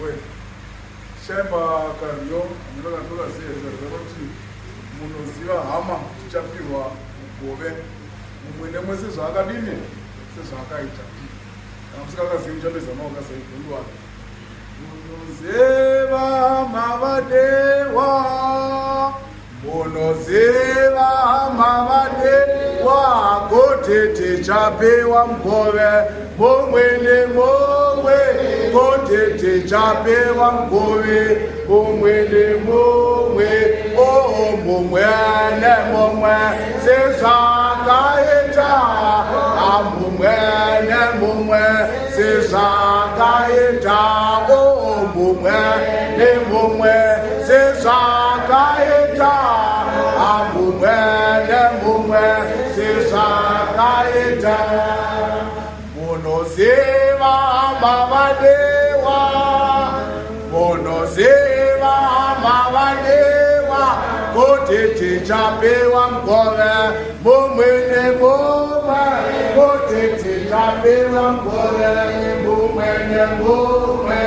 we shemba kariyo aminoka ndoka sezwe kuti munoziva hama tichapirwa gove mumwe nemwese zvaakadini sezvaakaita kana musikakazivi uchapezana wakasaigundwa munoziva mavadewa munoziva mavadewa kotete chapewa mgove mumwe nemumwe kotete chapewa mgove mumwe nemumwe mumwe nemumwe sezvakaita mumwe nemumwe sezvakaita mumwe nemumwe sezvakaita mumwe nemumwe sezvakaita munoziva mavadewa munoziva mavadewa kotete chapewa mgove mumwe nemumwe kotete chapewa mgove mumwe nemumwe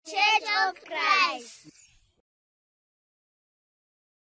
Church of Christ.